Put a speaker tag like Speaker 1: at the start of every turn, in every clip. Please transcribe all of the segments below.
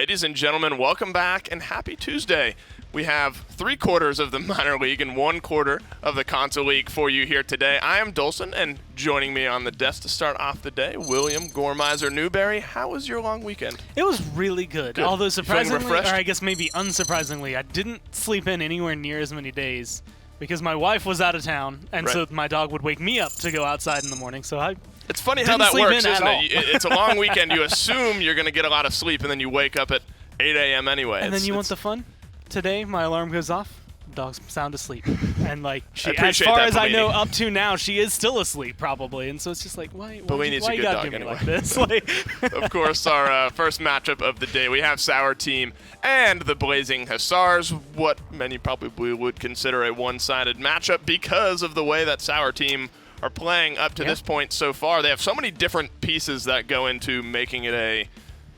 Speaker 1: Ladies and gentlemen, welcome back and happy Tuesday. We have 3/4 of the minor league and 1/4 of the console league for you here today. I am Dolson, and joining me on the desk to start off the day, William Gormizer Newberry. How was your long weekend?
Speaker 2: It was really good. Although surprisingly, or I guess maybe unsurprisingly, I didn't sleep in anywhere near as many days because my wife was out of town, and so my dog would wake me up to go outside in the morning. So
Speaker 1: It's funny how that works, isn't it? It's a long weekend. You assume you're going to get a lot of sleep, and then you wake up at 8 a.m. anyway.
Speaker 2: And then you want the fun? Today, my alarm goes off. Dog's sound asleep. And, like,
Speaker 1: as
Speaker 2: far as I know, up to now, she is still asleep, probably. And so it's just like, why you gotta do me like this?
Speaker 1: Of course, our first matchup of the day, we have Sour Team and the Blazing Hussars, what many probably would consider a one-sided matchup because of the way that Sour Team are playing up to this point so far. They have so many different pieces that go into making it a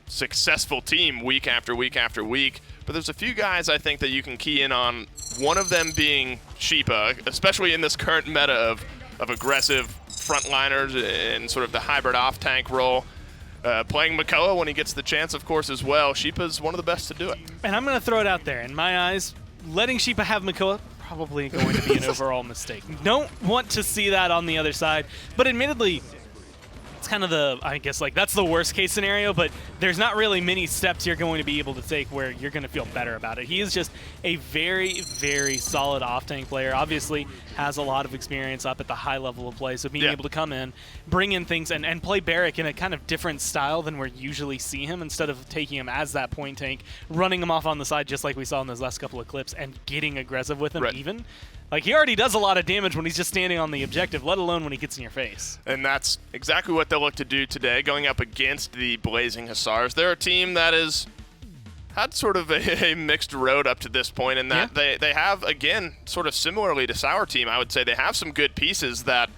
Speaker 1: successful team week after week after week. But there's a few guys I think that you can key in on, one of them being Sheepa, especially in this current meta of aggressive frontliners and sort of the hybrid off-tank role. Playing Makoa when he gets the chance, of course, as well. Sheepa's one of the best to do it.
Speaker 2: And I'm going to throw it out there. In my eyes, letting Sheepa have Makoa, probably going to be an overall mistake. Don't want to see that on the other side, but admittedly, it's kind of I guess, that's the worst case scenario, but there's not really many steps you're going to be able to take where you're going to feel better about it. He is just a very, very solid off-tank player. Obviously has a lot of experience up at the high level of play, so being able to come in, bring in things, and play Barrack in a kind of different style than we usually see him, instead of taking him as that point tank, running him off on the side just like we saw in those last couple of clips, and getting aggressive with him even. Like, he already does a lot of damage when he's just standing on the objective, let alone when he gets in your face.
Speaker 1: And that's exactly what they'll look to do today, going up against the Blazing Hussars. They're a team that has had sort of a mixed road up to this point, in that they have, again, sort of similarly to Sour Team, I would say they have some good pieces that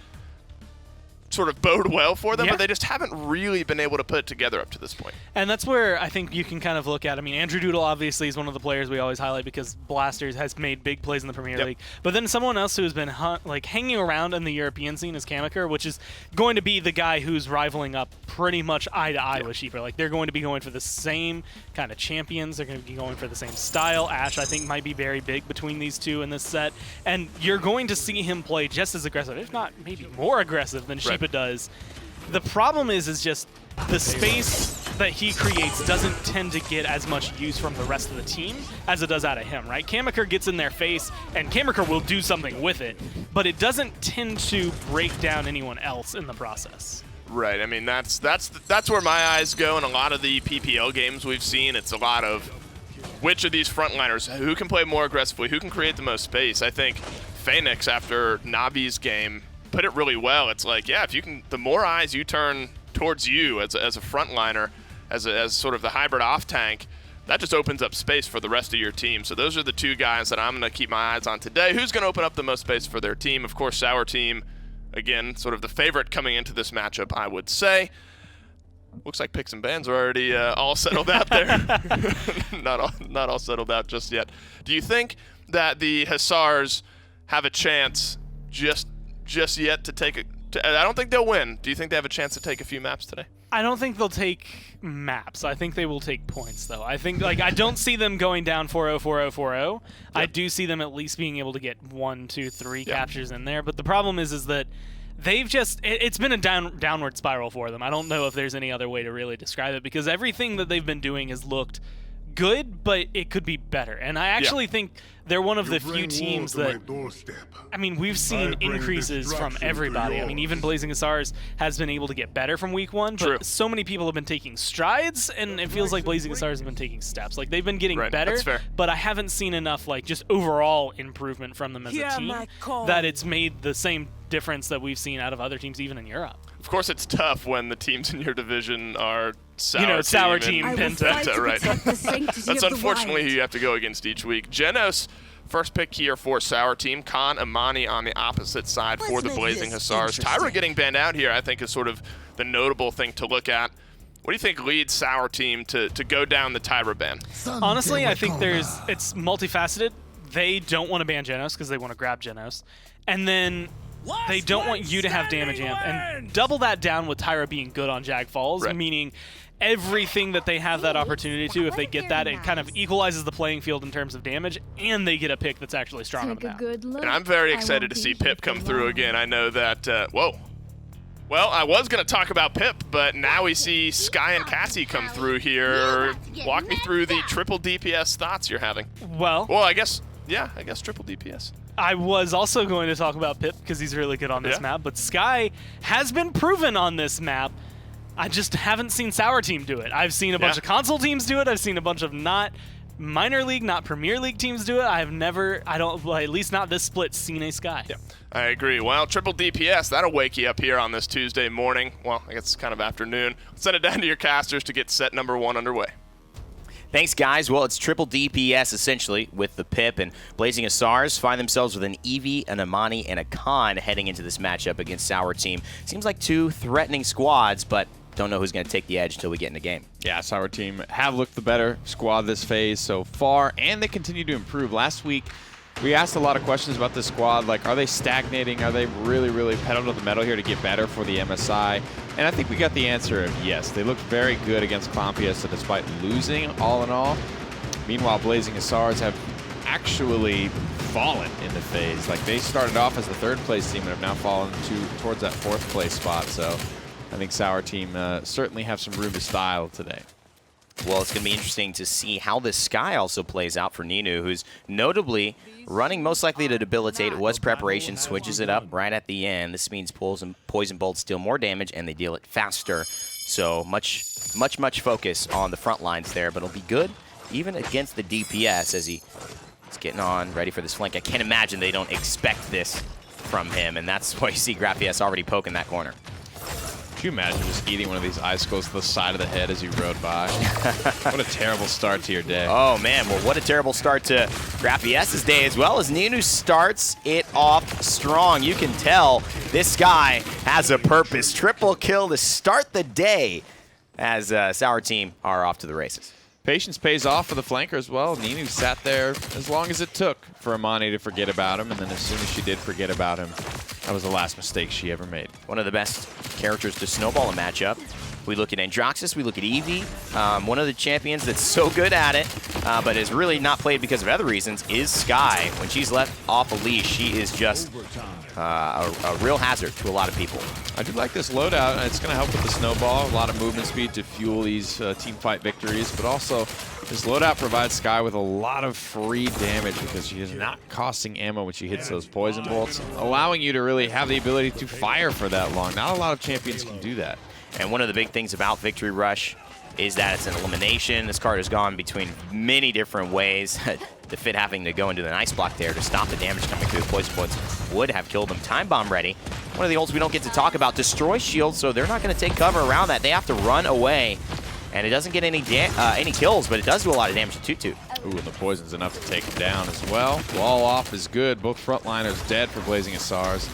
Speaker 1: sort of bode well for them, but they just haven't really been able to put it together up to this point.
Speaker 2: And that's where I think you can kind of look at, I mean, Andrew Doodle obviously is one of the players we always highlight because Blasters has made big plays in the Premier League. But then someone else who's been hanging around in the European scene is Kamaker, which is going to be the guy who's rivaling up pretty much eye to eye with Sheepa. Like, they're going to be going for the same kind of champions. They're going to be going for the same style. Ash, I think, might be very big between these two in this set. And you're going to see him play just as aggressive, if not maybe more aggressive than Sheepa does. The problem is just the space that he creates doesn't tend to get as much use from the rest of the team as it does out of him, right? Kamaker gets in their face, and Kamaker will do something with it, but it doesn't tend to break down anyone else in the process.
Speaker 1: Right. I mean, that's where my eyes go in a lot of the PPL games we've seen. It's a lot of which of these frontliners, who can play more aggressively, who can create the most space. I think Phoenix, after Navi's game, put it really well. It's like, if you can, the more eyes you turn towards you as a frontliner, as sort of the hybrid off-tank, that just opens up space for the rest of your team. So those are the two guys that I'm going to keep my eyes on today. Who's going to open up the most space for their team? Of course, Sour Team, again, sort of the favorite coming into this matchup, I would say. Looks like picks and bans are already all settled out there. not all settled out just yet. Do you think that the Hussars have a chance just yet to take I don't think they'll win. Do you think they have a chance to take a few maps today?
Speaker 2: I don't think they'll take maps. I think they will take points, though. I think, I don't see them going down 4-0, 4-0, 4-0. I do see them at least being able to get 1, 2, 3 captures in there. But the problem is that they've just, it's been a downward spiral for them. I don't know if there's any other way to really describe it, because everything that they've been doing has looked good, but it could be better. And I actually think they're one of the few teams that, I mean, we've seen increases from everybody. I mean, even Blazing Hussars has been able to get better from week 1, but so many people have been taking strides, and it feels like Blazing Hussars have been taking steps. Like, they've been getting better, but I haven't seen enough, just overall improvement from them as a team that it's made the same difference that we've seen out of other teams, even in Europe.
Speaker 1: Of course, it's tough when the teams in your division are Sour
Speaker 2: Team,
Speaker 1: Penta, right? That's unfortunately who you have to go against each week. Genos, first pick here for Sour Team. Khan Amani on the opposite side for the Blazing Hussars. Tyra getting banned out here, I think, is sort of the notable thing to look at. What do you think leads Sour Team to go down the Tyra ban?
Speaker 2: Honestly, I think it's multifaceted. They don't want to ban Genos because they want to grab Genos. And then they don't want you to have damage amp, and double that down with Tyra being good on Jag Falls, meaning everything that they have that opportunity to, if they get that, it kind of equalizes the playing field in terms of damage, and they get a pick that's actually strong on the map.
Speaker 1: And I'm very excited to see Pip come through again. I know that, whoa. Well, I was going to talk about Pip, but now we see Sky and Cassie come through here. Walk me through the triple DPS thoughts you're having.
Speaker 2: Well,
Speaker 1: I guess triple DPS.
Speaker 2: I was also going to talk about Pip because he's really good on this map, but Sky has been proven on this map. I just haven't seen Sour Team do it. I've seen a bunch of console teams do it. I've seen a bunch of not minor league, not Premier League teams do it. I have never, at least not this split, seen a Sky.
Speaker 1: Yeah, I agree. Well, triple DPS, that'll wake you up here on this Tuesday morning. Well, I guess it's kind of afternoon. Send it down to your casters to get set number 1 underway.
Speaker 3: Thanks, guys. Well, it's triple DPS, essentially, with the Pip, and Blazing Hussars find themselves with an Eevee, an Amani, and a Khan heading into this matchup against Sour Team. Seems like 2 threatening squads, but don't know who's going to take the edge until we get in the game.
Speaker 4: Yeah, Sour Team have looked the better squad this phase so far, and they continue to improve. Last week, we asked a lot of questions about this squad, like, are they stagnating? Are they really, really pedal to the metal here to get better for the MSI? And I think we got the answer of yes. They looked very good against Clown Fiesta despite losing, all in all. Meanwhile, Blazing Hussars have actually fallen in the phase. Like, they started off as the 3rd place team and have now fallen towards that 4th place spot, so I think Sour Team certainly have some room to style today.
Speaker 3: Well, it's going to be interesting to see how this Sky also plays out for Ninu, who's notably running most likely to debilitate. It was preparation, switches it up right at the end. This means Poison Bolts deal more damage and they deal it faster. So much focus on the front lines there, but it'll be good even against the DPS as he's getting on, ready for this flank. I can't imagine they don't expect this from him, and that's why you see Graphias already poking that corner.
Speaker 4: Could you imagine just eating one of these icicles to the side of the head as you rode by? What a terrible start to your day.
Speaker 3: Oh, man. Well, what a terrible start to Graphias' day as well, as Ninu starts it off strong. You can tell this guy has a purpose. Triple kill to start the day as Sour Team are off to the races.
Speaker 4: Patience pays off for the flanker as well. Ninu sat there as long as it took for Amani to forget about him, and then as soon as she did forget about him, that was the last mistake she ever made.
Speaker 3: One of the best characters to snowball a matchup. We look at Androxus, we look at Eevee. One of the champions that's so good at it, but is really not played because of other reasons, is Sky. When she's let off a leash, she is just a real hazard to a lot of people.
Speaker 4: I do like this loadout, and it's going to help with the snowball. A lot of movement speed to fuel these team fight victories, but also this loadout provides Sky with a lot of free damage because she is not costing ammo when she hits those poison bolts, allowing you to really have the ability to fire for that long. Not a lot of champions can do that.
Speaker 3: And one of the big things about Victory Rush is that it's an elimination. This card has gone between many different ways. The Fit having to go into the Ice Block there to stop the damage coming through the poison bullets would have killed them. Time Bomb ready. One of the ults we don't get to talk about. Destroy shield, so they're not going to take cover around that. They have to run away. And it doesn't get any kills, but it does do a lot of damage to Toot Toot.
Speaker 4: Ooh, and the poison's enough to take him down as well. Wall off is good. Both frontliners dead for Blazing Hussars.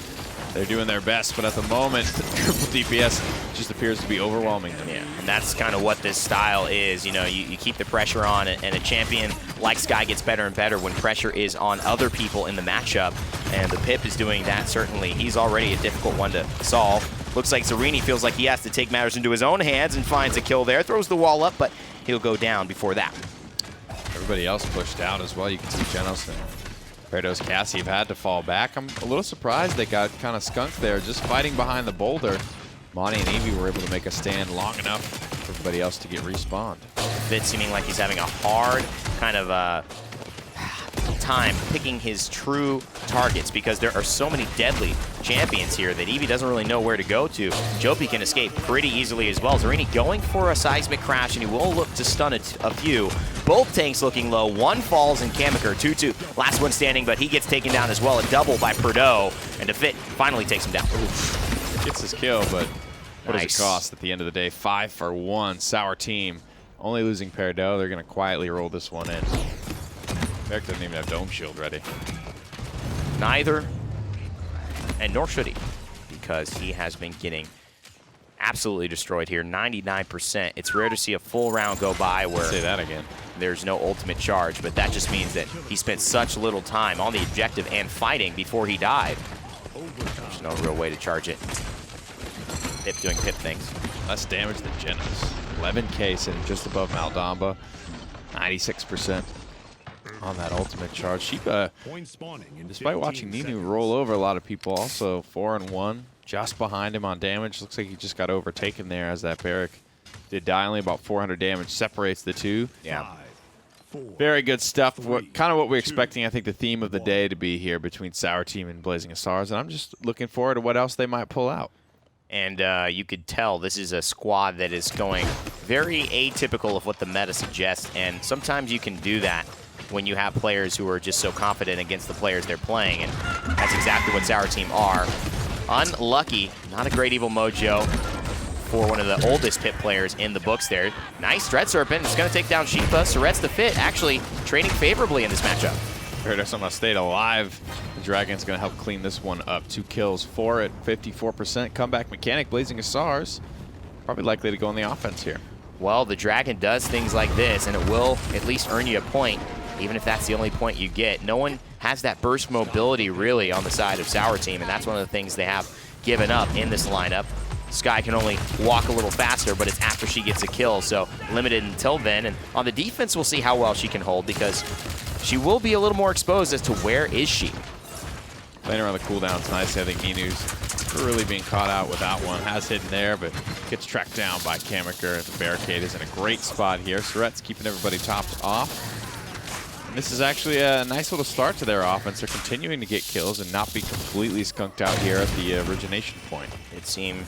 Speaker 4: They're doing their best, but at the moment, triple DPS just appears to be overwhelming them.
Speaker 3: Yeah, and that's kind of what this style is. You know, you keep the pressure on, and a champion like Sky gets better and better when pressure is on other people in the matchup, and the Pip is doing that, certainly. He's already a difficult one to solve. Looks like Zarini feels like he has to take matters into his own hands and finds a kill there. Throws the wall up, but he'll go down before that.
Speaker 4: Everybody else pushed out as well. You can see Genos and Kratos Cassie have had to fall back. I'm a little surprised they got kind of skunked there, just fighting behind the boulder. Monty and Eevee were able to make a stand long enough for everybody else to get respawned.
Speaker 3: Fit seeming like he's having a hard kind of time picking his true targets because there are so many deadly champions here that Eevee doesn't really know where to go to. Jopi can escape pretty easily as well. Zarini going for a seismic crash, and he will look to stun a few. Both tanks looking low. One falls in Kamiker. 2-2. Last one standing, but he gets taken down as well. A double by Perdo, and DeFit finally takes him down.
Speaker 4: Oof. Gets his kill, but what
Speaker 3: Nice.
Speaker 4: does it cost at the end of the day? 5 for 1. Sour Team only losing Perdo. They're going to quietly roll this one in. Merrick doesn't even have Dome Shield ready.
Speaker 3: Neither, and nor should he, because he has been getting absolutely destroyed here. 99%. It's rare to see a full round go by where
Speaker 4: Say that again.
Speaker 3: there's no ultimate charge, but that just means that he spent such little time on the objective and fighting before he died. There's no real way to charge it. Pip doing Pip things.
Speaker 4: Less damage than Genos. 11K sitting just above Maldamba. 96% on that ultimate charge. Sheepa, despite watching Ninu roll over a lot of people, also 4-1. Just behind him on damage. Looks like he just got overtaken there as that Barrack did die. Only about 400 damage separates the two.
Speaker 3: Yeah.
Speaker 4: Very good stuff. Kind of what we're expecting, I think, the theme of the day to be here between Sour Team and Blazing Hussars. And I'm just looking forward to what else they might pull out.
Speaker 3: And you could tell this is a squad that is going very atypical of what the meta suggests. And sometimes you can do that when you have players who are just so confident against the players they're playing. And that's exactly what Sour Team are. Unlucky. Not a great Evil Mojo for one of the oldest Pip players in the books there. Nice Dread Serpent. It's going to take down Sheepa. Surret's the fit, actually trading favorably in this matchup.
Speaker 4: Paradise almost stayed alive. The Dragon's going to help clean this one up. 2 kills, 4 at 54%. Comeback mechanic, Blazing Hussars. Probably likely to go on the offense here.
Speaker 3: Well, the Dragon does things like this, and it will at least earn you a point, even if that's the only point you get. No one has that burst mobility, really, on the side of Sour Team, and that's one of the things they have given up in this lineup. Sky can only walk a little faster, but it's after she gets a kill, so limited until then. And on the defense, we'll see how well she can hold, because she will be a little more exposed as to where is she.
Speaker 4: Playing around the cooldowns nicely. I think Ninu's really being caught out without one. Has hidden there, but gets tracked down by Kamiker. The barricade is in a great spot here. Surret's keeping everybody topped off. And this is actually a nice little start to their offense. They're continuing to get kills and not be completely skunked out here at the origination point.
Speaker 3: It seemed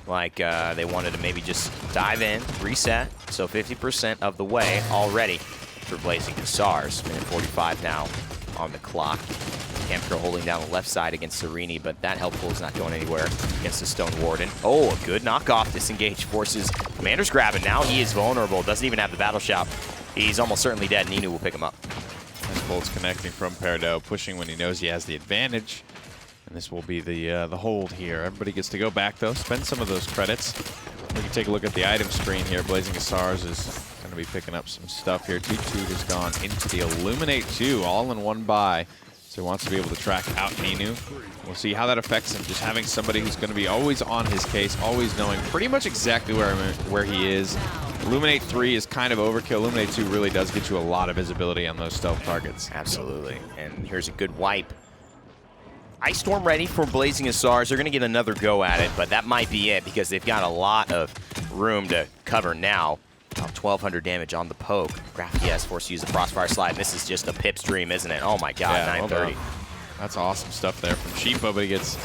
Speaker 3: like they wanted to maybe just dive in, reset. So 50% of the way already for Blazing Hussars. Minute 45 now on the clock. Kamiker holding down the left side against Sereni, but that helpful is not going anywhere against the Stone Warden. Oh, a good knockoff. Disengage forces Commander's grabbing. Now he is vulnerable. Doesn't even have the battle shop. He's almost certainly dead. Ninu will pick him up.
Speaker 4: Nice bolts connecting from Peridot, pushing when he knows he has the advantage. And this will be the hold here. Everybody gets to go back, though, spend some of those credits. We can take a look at the item screen here. Blazing Hussars is going to be picking up some stuff here. 2-2 has gone into the Illuminate 2, all in one buy. So he wants to be able to track out Ninu. We'll see how that affects him. Just having somebody who's going to be always on his case, always knowing pretty much exactly where he is. Illuminate 3 is kind of overkill. Illuminate 2 really does get you a lot of visibility on those stealth targets.
Speaker 3: Absolutely. And here's a good wipe. Ice Storm ready for Blazing Hussars. They're going to get another go at it, but that might be it because they've got a lot of room to cover now. About 1,200 damage on the poke. Graphies forced to use the Frostfire Slide. This is just a Pip stream, isn't it? Oh my god,
Speaker 4: yeah,
Speaker 3: 930.
Speaker 4: That's awesome stuff there from Sheepa, but he gets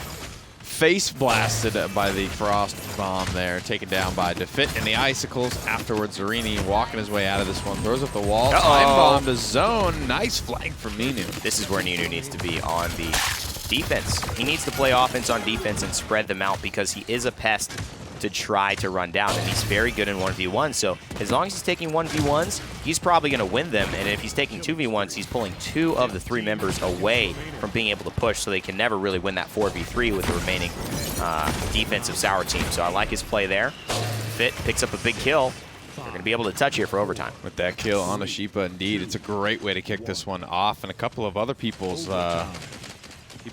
Speaker 4: face blasted by the Frost Bomb there, taken down by Defit and the Icicles. Afterwards, Sereni walking his way out of this one, throws up the wall, time bomb to zone. Nice flank from Ninu.
Speaker 3: This is where Ninu needs to be on the defense. He needs to play offense on defense and spread them out because he is a pest to try to run down, and he's very good in 1v1, so as long as he's taking 1v1s, he's probably going to win them, and if he's taking 2v1s, he's pulling 2 of the 3 members away from being able to push, so they can never really win that 4v3 with the remaining defensive Sour Team. So I like his play there. Fit picks up a big kill. They're going to be able to touch here for overtime.
Speaker 4: With that kill on the Sheepa, indeed, it's a great way to kick this one off, and a couple of other people's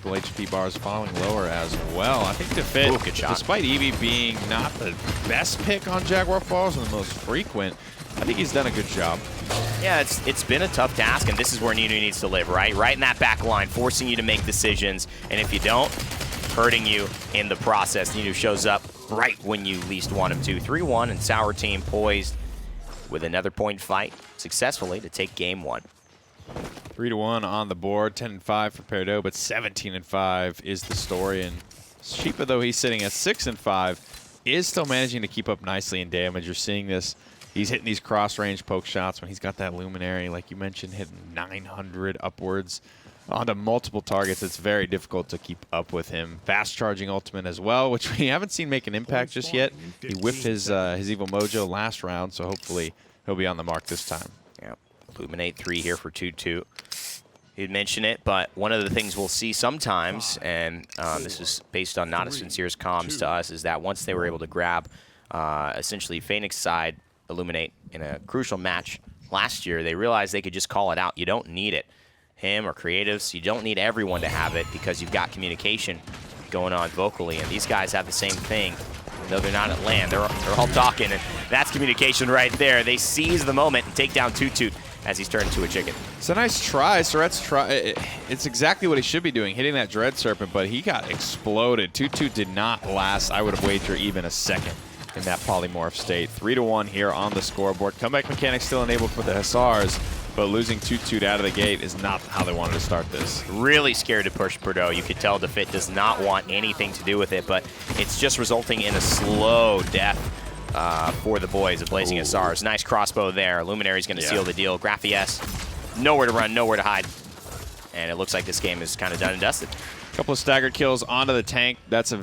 Speaker 4: HP bars falling lower as well. I think Defit, despite Eevee being not the best pick on Jaguar Falls and the most frequent, I think he's done a good job.
Speaker 3: Yeah, it's been a tough task, and this is where Ninu needs to live, right? Right in that back line, forcing you to make decisions, and if you don't, hurting you in the process. Ninu shows up right when you least want him to. 3-1, and Sour Team poised with another point fight successfully to take game 1.
Speaker 4: 3-1 on the board, 10-5 for Peridot, but 17-5 is the story. And Sheepa, though he's sitting at 6-5, is still managing to keep up nicely in damage. You're seeing this. He's hitting these cross-range poke shots when he's got that Luminary, like you mentioned, hitting 900 upwards onto multiple targets. It's very difficult to keep up with him. Fast-charging ultimate as well, which we haven't seen make an impact just yet. He whiffed his Evil Mojo last round, so hopefully he'll be on the mark this time.
Speaker 3: Yep. Illuminate 3 here for 2-2. He'd mention it, but one of the things we'll see sometimes, and this is based on Not a Sincere's comms to us, is that once they were able to grab essentially Phoenix side Illuminate in a crucial match last year, they realized they could just call it out. You don't need it. him or creatives. You don't need everyone to have it because you've got communication going on vocally, and these guys have the same thing. Though they're not at land, they're all talking, and that's communication right there. They seize the moment and take down Toot Toot as he's turned into a chicken.
Speaker 4: It's a nice try. Surratt's try. It's exactly what he should be doing, hitting that Dread Serpent, but he got exploded. Toot Toot did not last, I would have wagered, even a second in that polymorph state. 3-1 here on the scoreboard. Comeback mechanics still enabled for the Hussars, but losing Toot Toot out of the gate is not how they wanted to start this.
Speaker 3: Really scared to push Bordeaux. You could tell Defit does not want anything to do with it, but it's just resulting in a slow death for the boys of Blazing Hussars. Nice crossbow there. Luminary's going to seal the deal. Graffies, nowhere to run, nowhere to hide. And it looks like this game is kind of done and dusted.
Speaker 4: Couple of staggered kills onto the tank. That's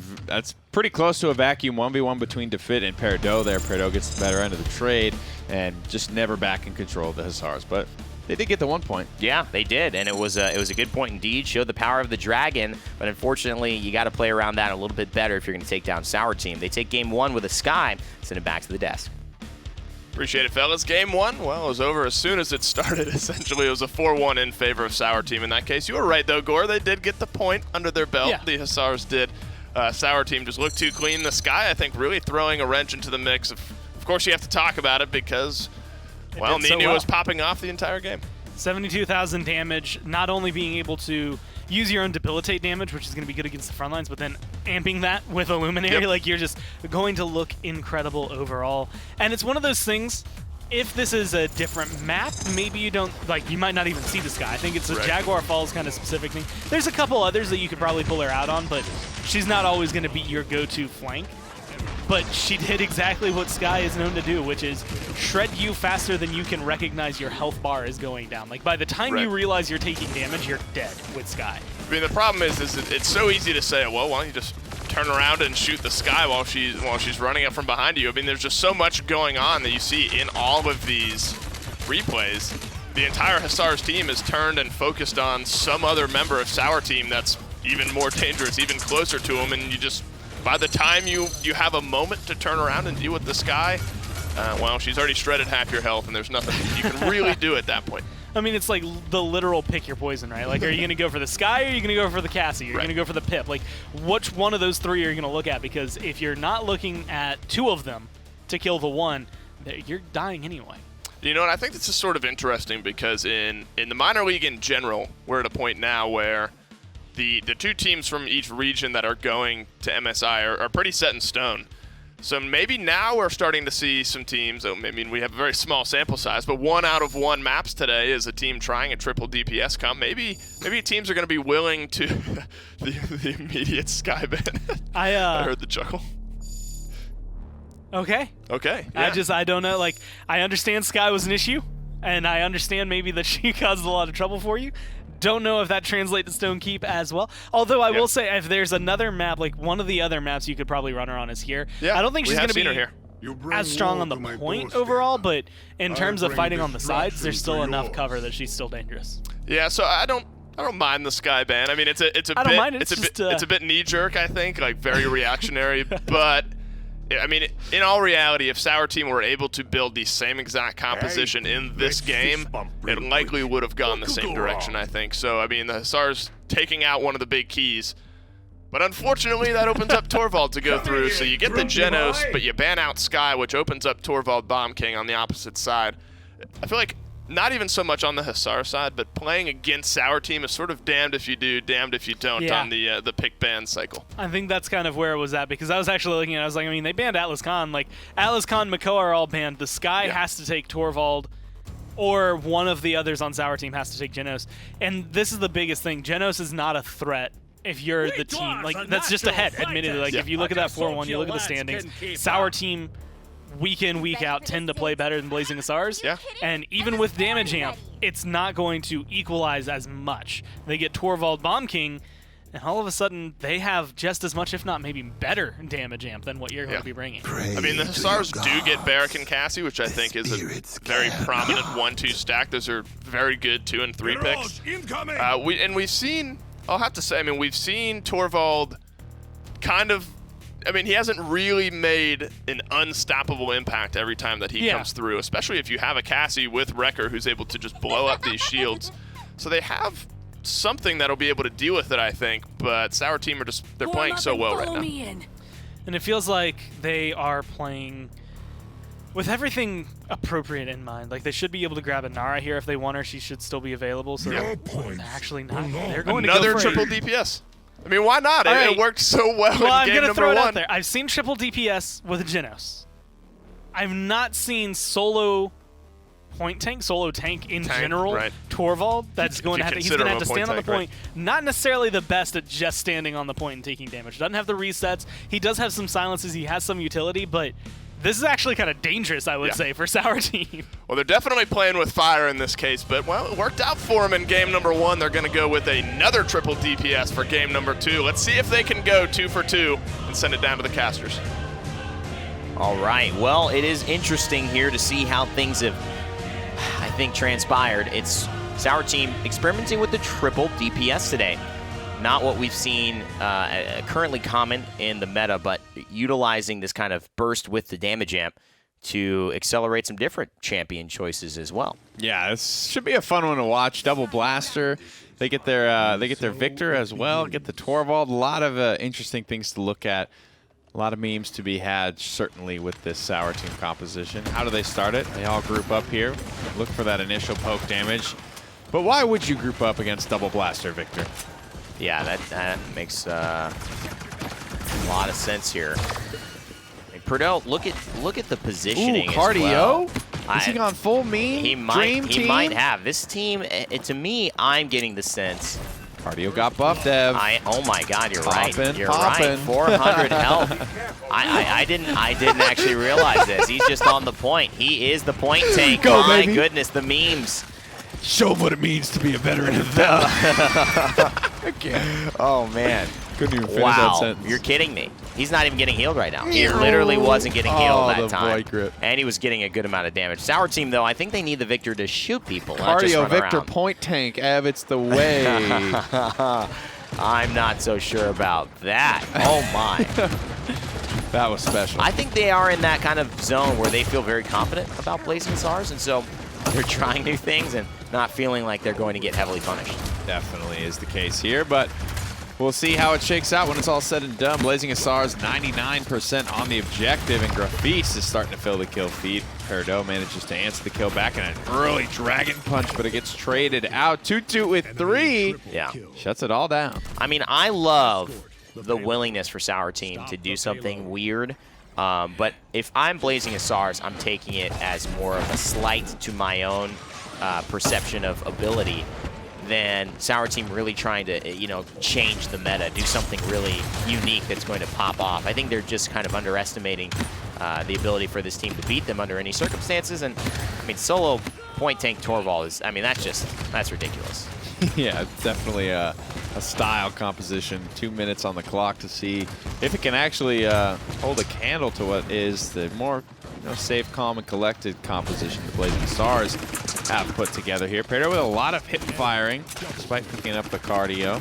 Speaker 4: pretty close to a vacuum 1v1 between Defit and Peridot there. Peridot gets the better end of the trade and just never back in control of the Hussars. But they did get the 1 point.
Speaker 3: Yeah, they did, and it was a good point indeed. Showed the power of the Dragon, but unfortunately, you got to play around that a little bit better if you're going to take down Sour Team. They take game 1 with a Sky, send it back to the desk.
Speaker 1: Appreciate it, fellas. Game 1, well, it was over as soon as it started. Essentially, it was a 4-1 in favor of Sour Team in that case. You were right, though, Gore. They did get the point under their belt. Yeah. The Hussars did. Sour Team just looked too clean. The Sky, I think, really throwing a wrench into the mix. Of course, you have to talk about it because, well, Ninu was popping off the entire game.
Speaker 2: 72,000 damage, not only being able to use your own debilitate damage, which is going to be good against the front lines, but then amping that with a Luminary, like you're just going to look incredible overall. And it's one of those things, if this is a different map, maybe you don't, like, you might not even see the Sky. I think it's a Jaguar Falls kind of specific thing. There's a couple others that you could probably pull her out on, but she's not always going to be your go-to flank. But she did exactly what Sky is known to do, which is shred you faster than you can recognize your health bar is going down. Like, by the time you realize you're taking damage, you're dead with Sky.
Speaker 1: I mean, the problem is it's so easy to say, well, why don't you just turn around and shoot the Sky while she's running up from behind you? I mean, there's just so much going on that you see in all of these replays. The entire Hussars team is turned and focused on some other member of Sour Team that's even more dangerous, even closer to him, and you just, by the time you have a moment to turn around and deal with the Sky, well, she's already shredded half your health, and there's nothing you can really do at that point.
Speaker 2: I mean, it's like the literal pick your poison, right? Like, are you going to go for the Sky, or are you going to go for the Cassie? Or are you going to go for the Pip? Like, which one of those three are you going to look at? Because if you're not looking at two of them to kill the one, you're dying anyway.
Speaker 1: You know, and I think this is sort of interesting because in the minor league in general, we're at a point now where the two teams from each region that are going to MSI are pretty set in stone. So maybe now we're starting to see some teams, I mean, we have a very small sample size, but 1 out of 1 maps today is a team trying a triple DPS comp. Maybe teams are going to be willing to the immediate Sky ban. I heard the chuckle.
Speaker 2: Okay.
Speaker 1: Okay. Yeah.
Speaker 2: I don't know. Like, I understand Sky was an issue, and I understand maybe that she caused a lot of trouble for you. Don't know if that translates to Stone Keep as well. Although I will say, if there's another map, like one of the other maps you could probably run her on is here.
Speaker 1: Yeah,
Speaker 2: I don't think she's going to be
Speaker 1: here.
Speaker 2: as strong on the point overall, but in terms of fighting on the sides, there's still enough cover that she's still dangerous.
Speaker 1: Yeah, so I don't mind the Sky ban. I mean, it's a bit knee jerk, I think, like very reactionary, but I mean, in all reality, if Sour Team were able to build the same exact composition in this game, it likely would have gone the same direction, I think. So, I mean, the Hussars taking out one of the big keys. But unfortunately, that opens up Torvald to go through. So you get the Genos, but you ban out Sky, which opens up Torvald Bomb King on the opposite side. I feel like not even so much on the Hussar side, but playing against Sour Team is sort of damned if you do, damned if you don't on the pick ban cycle.
Speaker 2: I think that's kind of where it was at, because I was actually looking at it, I was like, I mean, they banned Atlas Khan. Like, Atlas Khan, Makoa are all banned. The Sky has to take Torvald, or one of the others on Sour Team has to take Genos. And this is the biggest thing. Genos is not a threat if you're the team. Like, that's just a head, admittedly. Like, if you look at that 4-1, you look at the standings, Sour Team week in, week out tend to play better than Blazing Hussars.
Speaker 1: Yeah.
Speaker 2: And even with damage amp, it's not going to equalize as much. They get Torvald Bomb King, and all of a sudden they have just as much, if not maybe better, damage amp than what you're going to be bringing.
Speaker 1: I mean, the Hussars do get Barrack and Cassie, which I think is a very prominent 1-2 stack. Those are very good 2 and 3 picks. We've seen, I'll have to say, I mean, we've seen Torvald kind of, I mean, he hasn't really made an unstoppable impact every time that he comes through, especially if you have a Cassie with Wrecker who's able to just blow up these shields. So they have something that'll be able to deal with it, I think. But Sour Team are they're playing so well right now.
Speaker 2: And it feels like they are playing with everything appropriate in mind. Like, they should be able to grab a Nara here if they want her. She should still be available. So actually not. They're going
Speaker 1: Another
Speaker 2: to go for
Speaker 1: triple DPS. I mean, why not?
Speaker 2: Right.
Speaker 1: It worked so well
Speaker 2: I'm
Speaker 1: in game
Speaker 2: gonna throw
Speaker 1: number
Speaker 2: it
Speaker 1: 1.
Speaker 2: out there. I've seen triple DPS with Genos. I've not seen solo solo tank in general.
Speaker 1: Right.
Speaker 2: Torvald, that's going to have he's going to have to stand on the point.
Speaker 1: Right.
Speaker 2: Not necessarily the best at just standing on the point and taking damage. Doesn't have the resets. He does have some silences. He has some utility, but this is actually kind of dangerous, I would say, for Sour Team.
Speaker 1: Well, they're definitely playing with fire in this case, but, well, it worked out for them in game number 1. They're going to go with another triple DPS for game number 2. Let's see if they can go 2 for 2 and send it down to the casters.
Speaker 3: All right. Well, it is interesting here to see how things have, I think, transpired. It's Sour Team experimenting with the triple DPS today. Not what we've seen currently common in the meta, but utilizing this kind of burst with the damage amp to accelerate some different champion choices as well.
Speaker 4: Yeah, this should be a fun one to watch. Double Blaster. They get their Victor as well. Get the Torvald. A lot of interesting things to look at. A lot of memes to be had, certainly, with this Sour Team composition. How do they start it? They all group up here. Look for that initial poke damage. But why would you group up against Double Blaster, Victor?
Speaker 3: Yeah, that makes a lot of sense here. Purdell, look at the positioning.
Speaker 4: Ooh, cardio?
Speaker 3: As well.
Speaker 4: Is he gone full meme?
Speaker 3: He might have. This team, to me, I'm getting the sense.
Speaker 4: Cardio got buffed, Ev.
Speaker 3: Oh my God, you're right. You're
Speaker 4: poppin'.
Speaker 3: right. 400 health. I didn't actually realize this. He's just on the point. He is the point tank.
Speaker 4: Go,
Speaker 3: my
Speaker 4: baby.
Speaker 3: goodness, the memes.
Speaker 4: Show him what it means to be a veteran of the. Okay.
Speaker 3: Oh man.
Speaker 4: Couldn't even finish that sentence.
Speaker 3: You're kidding me. He's not even getting healed right now. He literally wasn't getting healed that time.
Speaker 4: Boy grip.
Speaker 3: And he was getting a good amount of damage. Sour Team, though, I think they need the Victor to shoot people, not just
Speaker 4: Cardio
Speaker 3: run
Speaker 4: Victor
Speaker 3: around.
Speaker 4: point tank, Ev, it's the way.
Speaker 3: I'm not so sure about that. Oh my.
Speaker 4: That was special.
Speaker 3: I think they are in that kind of zone where they feel very confident about Blazing Hussars, and so they're trying new things and not feeling like they're going to get heavily punished.
Speaker 4: Definitely is the case here, but we'll see how it shakes out when it's all said and done. Blazing Hussars 99% on the objective, and Graffice is starting to fill the kill feed. Perdo manages to answer the kill back in an early Dragon Punch, but it gets traded out. 2-2 with 3.
Speaker 3: Yeah.
Speaker 4: Shuts it all down.
Speaker 3: I mean, I love the willingness for Sour Team to do something weird. But if I'm Blazing Hussars, I'm taking it as more of a slight to my own perception of ability than Sour Team really trying to, change the meta, do something really unique that's going to pop off. I think they're just kind of underestimating the ability for this team to beat them under any circumstances. And, I mean, solo point tank Torvald is, I mean, that's ridiculous.
Speaker 4: Yeah, it's definitely a style composition. 2 minutes on the clock to see if it can actually hold a candle to what is the more safe, calm, and collected composition the Blazing Hussars have put together here. Perdo with a lot of hip firing, despite picking up the cardio.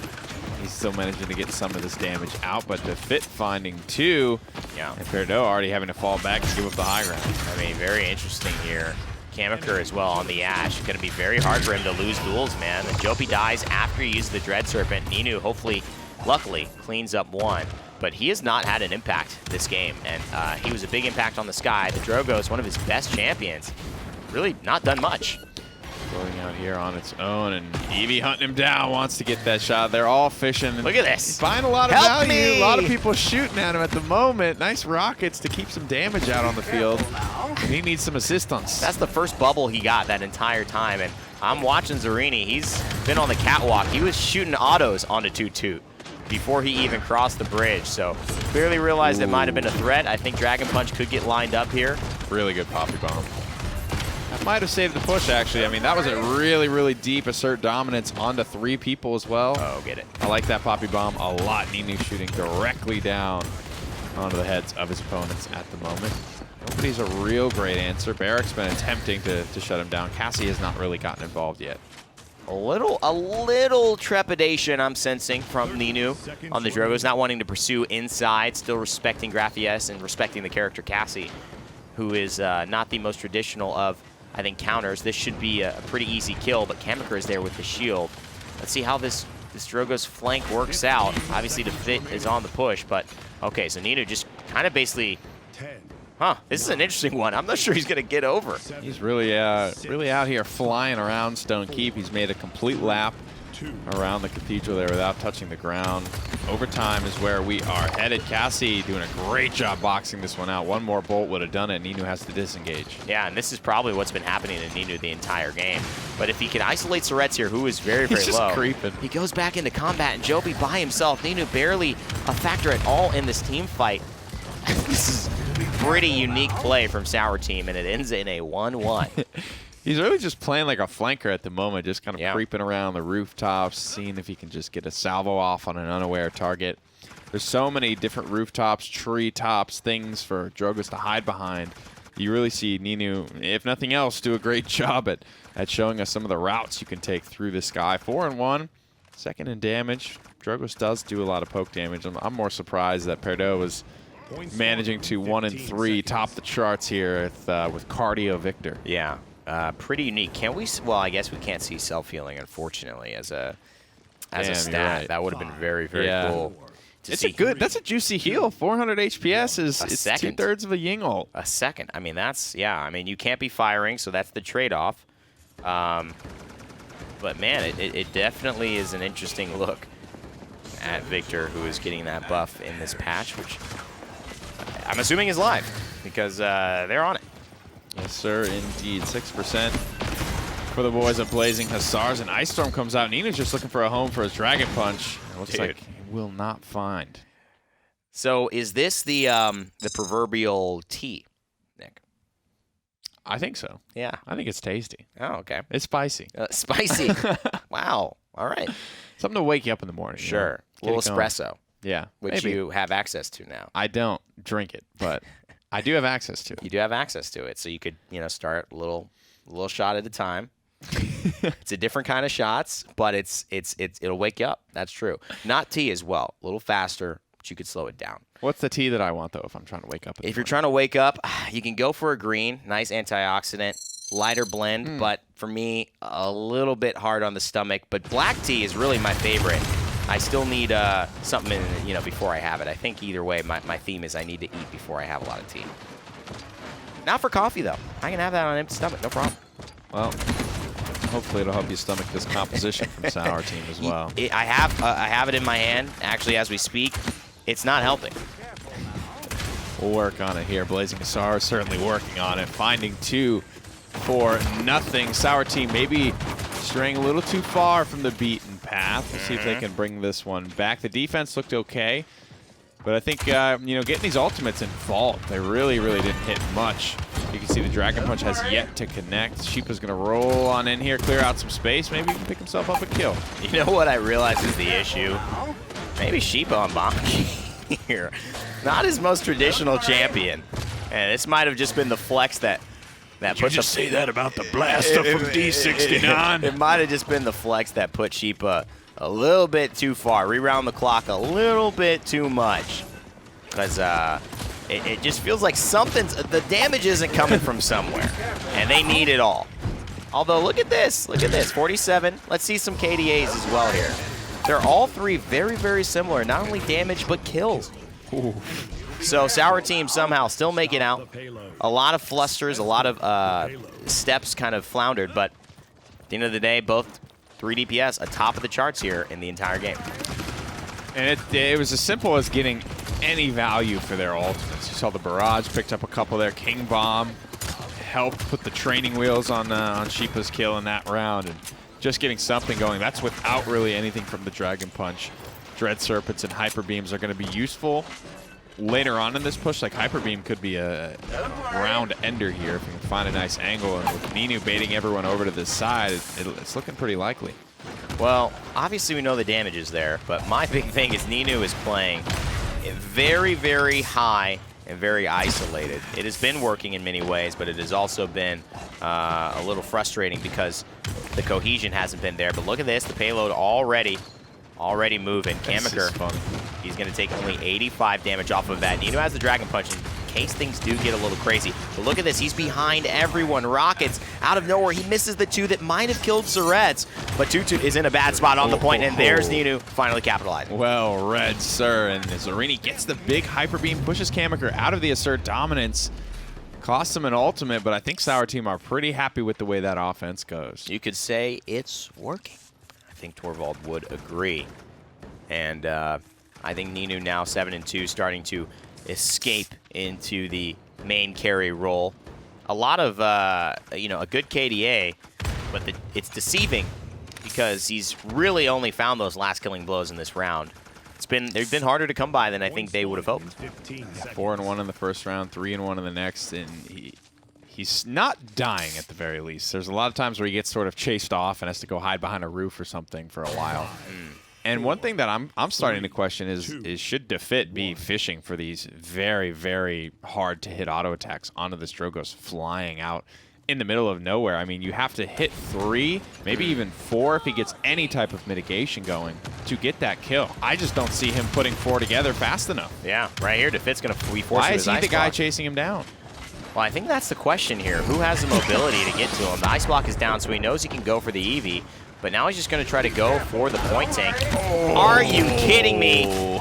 Speaker 4: He's still managing to get some of this damage out, but the fit finding too.
Speaker 3: Yeah.
Speaker 4: And Perdo already having to fall back and give up the high ground.
Speaker 3: I mean, very interesting here. Kamaker as well on the Ashe. Going to be very hard for him to lose duels, man. And Jopi dies after he uses the Dread Serpent. Ninu, hopefully, luckily, cleans up one. But he has not had an impact this game, and he was a big impact on the Sky. The Drogo is one of his best champions. Really not done much.
Speaker 4: Going out here on its own, and Eevee hunting him down, wants to get that shot. They're all fishing.
Speaker 3: Look at this.
Speaker 4: He's buying a lot of
Speaker 3: Help
Speaker 4: value.
Speaker 3: me.
Speaker 4: A lot of people shooting at him at the moment. Nice rockets to keep some damage out on the field. He needs some assistance.
Speaker 3: That's the first bubble he got that entire time, and I'm watching Zarini. He's been on the catwalk. He was shooting autos onto Toot before he even crossed the bridge, so clearly realized it might have been a threat. I think Dragon Punch could get lined up here.
Speaker 4: Really good Poppy Bomb. That might have saved the push, actually. I mean, that was a really, really deep assert dominance onto 3 people as well.
Speaker 3: Oh, get it.
Speaker 4: I like that Poppy Bomb a lot. Ninu shooting directly down onto the heads of his opponents at the moment. Nobody's a real great answer. Barrick's been attempting to shut him down. Cassie has not really gotten involved yet.
Speaker 3: A little trepidation I'm sensing from Ninu on the Drogos, not wanting to pursue inside, still respecting Graffies and respecting the character Cassie, who is not the most traditional of I think, counters. This should be a pretty easy kill, but Chemiker is there with the shield. Let's see how this Drogo's flank works out. Obviously, the fit is on the push, but okay, so Nino just kind of basically... Huh, this is an interesting one. I'm not sure he's going to get over.
Speaker 4: He's really out here flying around Stone Keep. He's made a complete lap around the cathedral there without touching the ground. Overtime is where we are headed. Cassie doing a great job boxing this one out. One more bolt would have done it. Nino has to disengage.
Speaker 3: Yeah, and this is probably what's been happening to Nino the entire game. But if he can isolate Surretts here, who is very, very
Speaker 4: He's just
Speaker 3: low,
Speaker 4: creeping.
Speaker 3: He goes back into combat, and Joby by himself. Nino barely a factor at all in this team fight. This is pretty unique play from Sour Team, and it ends in a 1-1.
Speaker 4: He's really just playing like a flanker at the moment, just kind of creeping around the rooftops, seeing if he can just get a salvo off on an unaware target. There's so many different rooftops, tree tops, things for Drogo's to hide behind. You really see Nino, if nothing else, do a great job at showing us some of the routes you can take through the sky. 4-1, second in damage. Drogo's does do a lot of poke damage. I'm more surprised that Perdo was managing to 1-3, top the charts here with Cardio Victor.
Speaker 3: Yeah. Pretty unique. Can we? Well, I guess we can't see self-healing, unfortunately, as a stat.
Speaker 4: Right.
Speaker 3: That would have been very, very cool.
Speaker 4: That's a juicy heal. 400 HPS is two-thirds of a Ying ult.
Speaker 3: A second. I mean, that's, I mean, you can't be firing, so that's the trade-off. But man, it definitely is an interesting look at Victor, who is getting that buff in this patch, which I'm assuming is live because they're on it.
Speaker 4: Yes, sir, indeed. 6% for the boys of Blazing Hussars. And Ice Storm comes out. Nino's just looking for a home for his Dragon Punch. It looks like he will not find.
Speaker 3: So is this the proverbial T, Nick?
Speaker 4: I think so.
Speaker 3: Yeah.
Speaker 4: I think it's tasty.
Speaker 3: Oh, okay.
Speaker 4: It's spicy.
Speaker 3: Spicy. Wow. All right.
Speaker 4: Something to wake you up in the morning.
Speaker 3: Sure. A little espresso.
Speaker 4: Yeah.
Speaker 3: Which you have access to now.
Speaker 4: I don't drink it, but I do have access to it.
Speaker 3: You do have access to it, so you could, start a little shot at a time. It's a different kind of shots, but it'll wake you up. That's true. Not tea as well. A little faster, but you could slow it down.
Speaker 4: What's the tea that I want though if I'm trying to wake up?
Speaker 3: If you're trying to wake up, you can go for a green, nice antioxidant, lighter blend, but for me, a little bit hard on the stomach. But black tea is really my favorite. I still need something, before I have it. I think either way, my theme is I need to eat before I have a lot of tea. Not for coffee, though. I can have that on an empty stomach, no problem.
Speaker 4: Well, hopefully it'll help you stomach this composition from Sour Team as well.
Speaker 3: I have it in my hand, actually, as we speak. It's not helping.
Speaker 4: We'll work on it here. Blazing Hussars certainly working on it. Finding 2 for nothing. Sour Team maybe straying a little too far from the beaten path. We'll see if they can bring this one back. The defense looked okay, but I think, getting these ultimates in vault, they really, really didn't hit much. You can see the Dragon Punch has yet to connect. Sheepa's going to roll on in here, clear out some space. Maybe he can pick himself up a kill.
Speaker 3: You know what I realize is the issue? Maybe Sheepa on Bonky here. Not his most traditional champion. And this might have just been the flex that
Speaker 4: Did you just say that about the blaster from D69?
Speaker 3: It might have just been the flex that put Sheepa a little bit too far. Reround the clock a little bit too much. Because it just feels like the damage isn't coming from somewhere. And they need it all. Although, look at this. Look at this. 47. Let's see some KDAs as well here. They're all three very, very similar. Not only damage, but kills.
Speaker 4: Ooh.
Speaker 3: So Sour Team somehow still making out. A lot of flusters, a lot of steps kind of floundered, but at the end of the day, both 3 DPS atop of the charts here in the entire game.
Speaker 4: And it was as simple as getting any value for their ultimates. You saw the Barrage picked up a couple there. King Bomb helped put the training wheels on Sheepa's kill in that round, and just getting something going. That's without really anything from the Dragon Punch. Dread Serpents and Hyper Beams are going to be useful later on in this push. Like Hyper Beam could be a round ender here if you can find a nice angle. And with Nino baiting everyone over to this side, it's looking pretty likely.
Speaker 3: Well, obviously we know the damage is there, but my big thing is Nino is playing very, very high and very isolated. It has been working in many ways, but it has also been a little frustrating because the cohesion hasn't been there. But look at this, the payload already moving. Chemiker, he's going to take only 85 damage off of that. Nino has the Dragon Punch, and case things do get a little crazy. But look at this, he's behind everyone. Rockets out of nowhere, he misses the 2 that might have killed Surets, but Tutu is in a bad spot on the point, and there's Ninu finally capitalizing.
Speaker 4: Well read, sir, and Zarini gets the big Hyper Beam, pushes Kamikaze out of the Assert dominance. Costs him an ultimate, but I think Sour Team are pretty happy with the way that offense goes.
Speaker 3: You could say it's working. I think Torvald would agree. And I think Ninu now 7-2, starting to escape into the main carry role. A lot of, you know, a good KDA, but it's deceiving because he's really only found those last killing blows in this round. They've been harder to come by than I think they would have hoped.
Speaker 4: 4-1 in the first round, 3-1 in the next, and he's not dying at the very least. There's a lot of times where he gets sort of chased off and has to go hide behind a roof or something for a while. And one thing that I'm starting to question is should Defit be fishing for these very, very hard to hit auto attacks onto this Drogoz flying out in the middle of nowhere? I mean, you have to hit 3, maybe even 4 if he gets any type of mitigation going to get that kill. I just don't see him putting 4 together fast enough.
Speaker 3: Yeah, right here, Defit's going to force
Speaker 4: Why
Speaker 3: him
Speaker 4: is he the guy chasing him down?
Speaker 3: Well, I think that's the question here. Who has the mobility to get to him? The ice block is down, so he knows he can go for the Eevee, but now he's just going to try to go for the point tank. Are you kidding me?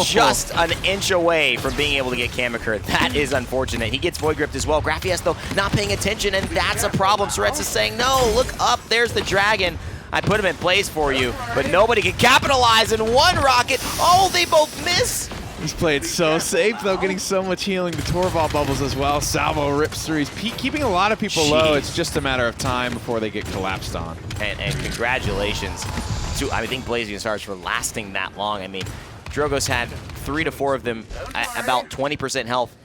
Speaker 3: Just an inch away from being able to get Kamikaze. That is unfortunate. He gets Void Gripped as well. Graffias, though, not paying attention, and that's a problem. Surets is saying, no, look up, there's the dragon. I put him in place for you, but nobody can capitalize in one rocket. Oh, they both miss.
Speaker 4: He's played so safe, though, getting so much healing. The Torvald bubbles as well. Salvo rips through. He's keeping a lot of people low. It's just a matter of time before they get collapsed on.
Speaker 3: And congratulations to, I think, Blazing Hussars for lasting that long. I mean, Drogoz had 3 to 4 of them at about 20% health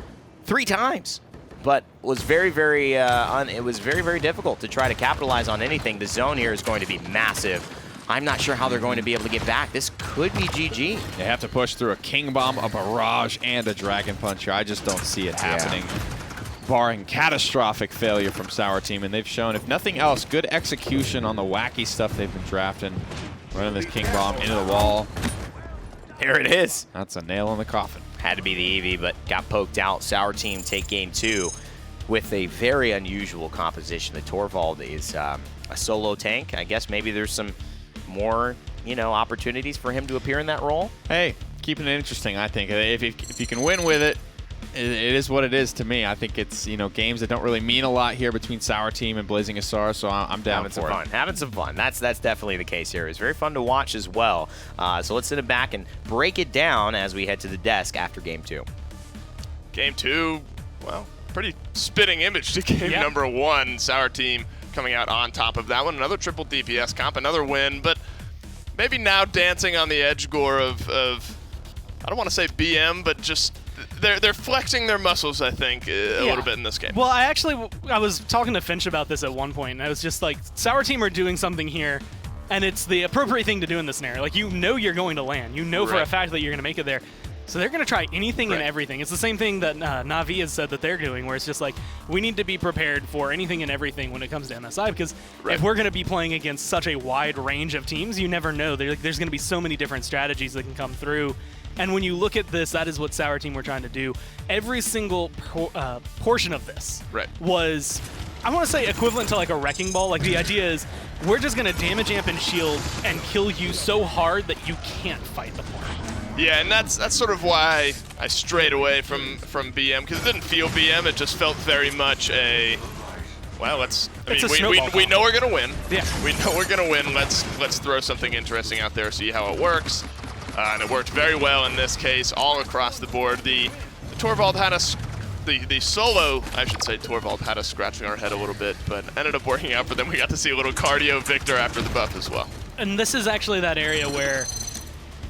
Speaker 3: 3 times, but was very, very, it was very, very difficult to try to capitalize on anything. The zone here is going to be massive. I'm not sure how they're going to be able to get back. This could be GG.
Speaker 4: They have to push through a King Bomb, a Barrage, and a Dragon Punch here. I just don't see it happening, barring catastrophic failure from Sour Team. And they've shown, if nothing else, good execution on the wacky stuff they've been drafting. Running this King Bomb into the wall.
Speaker 3: There it is.
Speaker 4: That's a nail in the coffin.
Speaker 3: Had to be the Eevee, but got poked out. Sour Team take game 2 with a very unusual composition. The Torvald is a solo tank. I guess maybe there's some more, you know, opportunities for him to appear in that role.
Speaker 4: Hey, keeping it interesting, I think. If you can win with it, it is what it is to me. I think it's, you know, games that don't really mean a lot here between Sour Team and Blazing Hussars, so I'm down for it.
Speaker 3: Having some fun. That's definitely the case here. It's very fun to watch as well. So let's sit it back and break it down as we head to the desk after game 2.
Speaker 1: Game 2, well, pretty spitting image to game number 1. Sour Team coming out on top of that one. Another triple DPS comp, another win, but maybe now dancing on the edge, Gore, of I don't want to say BM, but just they're flexing their muscles, I think, a little bit in this game.
Speaker 2: Well, I was talking to Finch about this at one point, and I was just like, Sour Team are doing something here, and it's the appropriate thing to do in this scenario. Like, you know you're going to land. You know for a fact that you're going to make it there. So they're going to try anything and everything. It's the same thing that Na'Vi has said that they're doing, where it's just like, we need to be prepared for anything and everything when it comes to MSI, because if we're going to be playing against such a wide range of teams, you never know. There's going to be so many different strategies that can come through. And when you look at this, that is what Sour Team were trying to do. Every single portion of this was, I want to say, equivalent to like a wrecking ball. Like, the idea is, we're just going to damage amp and shield and kill you so hard that you can't fight the point.
Speaker 1: Yeah, and that's sort of why I strayed away from BM, because it didn't feel BM. It just felt very much a, well, we know we're gonna win. Yeah, we know we're gonna win. Let's throw something interesting out there, see how it works, and it worked very well in this case, all across the board. The Torvald had us. The solo, I should say, Torvald had us scratching our head a little bit, but ended up working out for them. We got to see a little cardio Victor after the buff as well.
Speaker 2: And this is actually that area where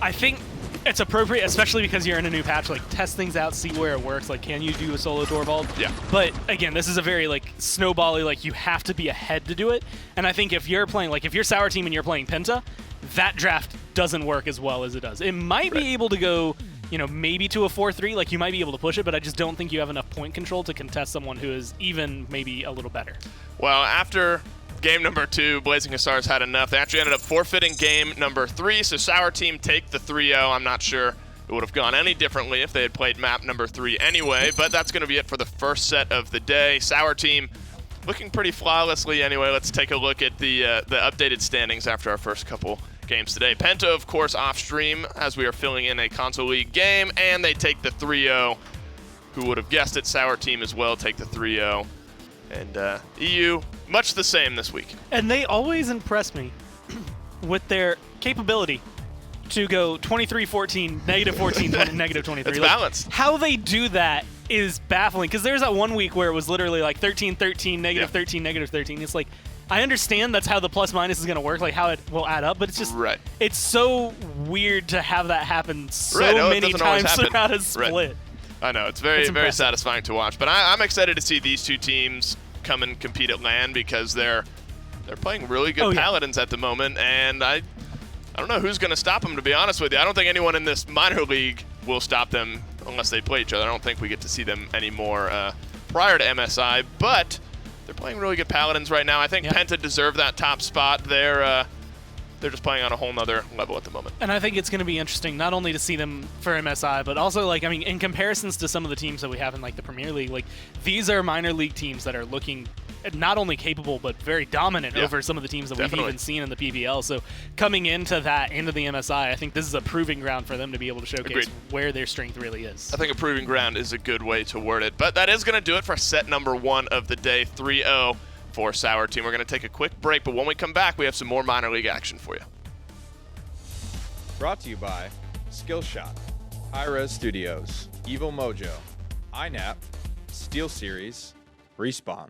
Speaker 2: I think it's appropriate, especially because you're in a new patch, like, test things out, see where it works. Like, can you do a solo Torvald? Yeah. But again, this is a very, like, snowbally, like, you have to be ahead to do it. And I think if you're playing, like, if you're Sour Team and you're playing Penta, that draft doesn't work as well as it does. It might be able to go, you know, maybe to a 4-3, like, you might be able to push it, but I just don't think you have enough point control to contest someone who is even maybe a little better.
Speaker 1: Well, after game number 2, Blazing Hussars had enough. They actually ended up forfeiting game number 3, so Sour Team take the 3-0. I'm not sure it would have gone any differently if they had played map number 3 anyway, but that's going to be it for the first set of the day. Sour team looking pretty flawlessly anyway. Let's take a look at the updated standings after our first couple games today. Penta, of course, off stream as we are filling in a console league game, and they take the 3-0. Who would have guessed it? Sour team as well take the 3-0. And EU, much the same this week.
Speaker 2: And they always impress me with their capability to go 23-14, -14, -23.
Speaker 1: It's balanced.
Speaker 2: How they do that is baffling, because there's that one week where it was literally like 13-13, -13, -13. It's like, I understand that's how the plus minus is going to work, like how it will add up, but it's just, it's so weird to have that happen so many times throughout a split.
Speaker 1: I know, it's very, very satisfying to watch. But I'm excited to see these two teams come and compete at LAN, because they're playing really good Paladins at the moment, and I don't know who's going to stop them, to be honest with you. I don't think anyone in this minor league will stop them unless they play each other. I don't think we get to see them anymore prior to MSI, but they're playing really good Paladins right now. I think Penta deserve that top spot. They're just playing on a whole nother level at the moment.
Speaker 2: And I think it's going to be interesting not only to see them for MSI, but also, like, I mean, in comparisons to some of the teams that we have in, like, the Premier League, like, these are minor league teams that are looking not only capable, but very dominant over some of the teams that we've even seen in the PPL. So coming into the MSI, I think this is a proving ground for them to be able to showcase where their strength really is.
Speaker 1: I think a proving ground is a good way to word it. But that is going to do it for set number 1 of the day, 3-0 for Sour Team. We're going to take a quick break, but when we come back, we have some more minor league action for you.
Speaker 5: Brought to you by Skillshot, Hi-Res Studios, Evil Mojo, INAP, SteelSeries, Respawn.